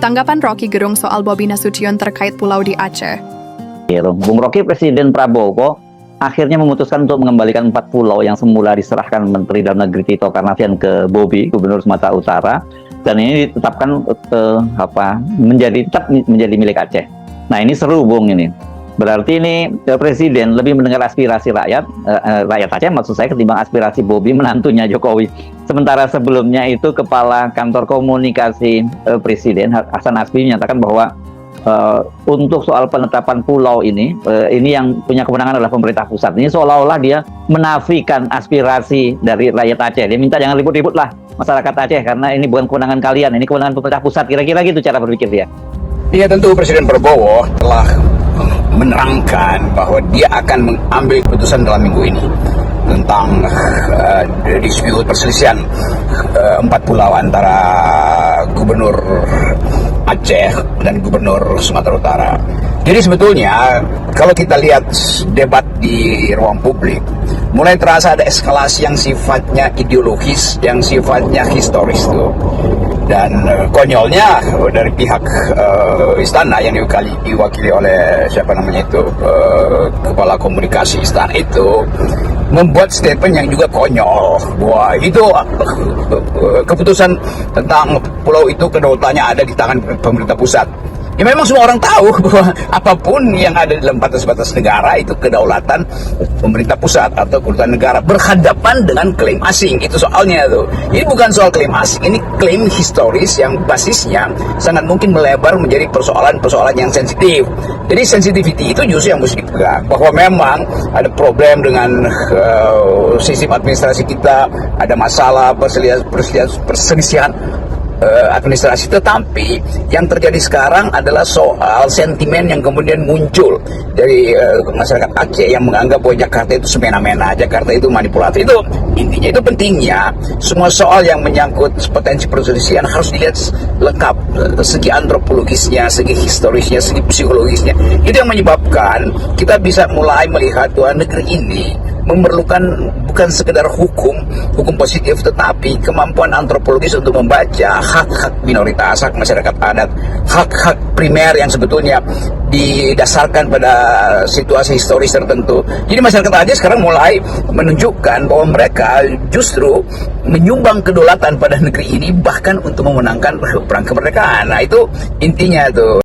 Tanggapan Rocky Gerung soal Bobi Nasution terkait pulau di Aceh. Bung Rocky, Presiden Prabowo akhirnya memutuskan untuk mengembalikan 4 pulau yang semula diserahkan Menteri Dalam Negeri Tito Karnavian ke Bobi, Gubernur Sumatera Utara, dan ini ditetapkan tetap menjadi milik Aceh. Nah, ini seru, Bung, ini. Berarti ini Presiden lebih mendengar aspirasi rakyat Aceh, maksud saya, ketimbang aspirasi Bobi, menantunya Jokowi. Sementara sebelumnya itu Kepala Kantor Komunikasi Presiden Hasan Asbi menyatakan bahwa untuk soal penetapan pulau ini yang punya kewenangan adalah pemerintah pusat. Ini seolah-olah dia menafikan aspirasi dari rakyat Aceh. Dia minta jangan ribut-ribut lah masyarakat Aceh, karena ini bukan kewenangan kalian, ini kewenangan pemerintah pusat. Kira-kira gitu cara berpikir dia. Iya, tentu Presiden Prabowo telah menerangkan bahwa dia akan mengambil keputusan dalam minggu ini tentang dispute perselisihan 4 pulau antara Gubernur Aceh dan Gubernur Sumatera Utara. Jadi sebetulnya kalau kita lihat debat di ruang publik, mulai terasa ada eskalasi yang sifatnya ideologis, yang sifatnya historis tuh. Dan konyolnya dari pihak istana yang diwakili oleh kepala komunikasi istana itu membuat statement yang juga konyol. Wah, itu keputusan tentang pulau itu kedaulatannya ada di tangan pemerintah pusat. Ya, memang semua orang tahu bahwa apapun yang ada dalam batas-batas negara itu kedaulatan pemerintah pusat atau kedaulatan negara berhadapan dengan klaim asing. Itu soalnya tuh. Ini bukan soal klaim asing, ini klaim historis yang basisnya sangat mungkin melebar menjadi persoalan-persoalan yang sensitif. Jadi sensitivity itu justru yang mesti dipegang, bahwa memang ada problem dengan sistem administrasi kita, ada masalah perselisihan administrasi, tetapi yang terjadi sekarang adalah soal sentimen yang kemudian muncul dari masyarakat Aceh yang menganggap bahwa Jakarta itu semena-mena, Jakarta itu manipulatif. Itu intinya, itu pentingnya semua soal yang menyangkut potensi perselisihan harus dilihat lengkap, segi antropologisnya, segi historisnya, segi psikologisnya. Itu yang menyebabkan kita bisa mulai melihat bahwa negeri ini memerlukan bukan sekedar hukum positif, tetapi kemampuan antropologis untuk membaca hak-hak minoritas, hak masyarakat adat, hak-hak primer yang sebetulnya didasarkan pada situasi historis tertentu. Jadi masyarakat Aceh sekarang mulai menunjukkan bahwa mereka justru menyumbang kedaulatan pada negeri ini, bahkan untuk memenangkan perang kemerdekaan. Nah, itu intinya tuh.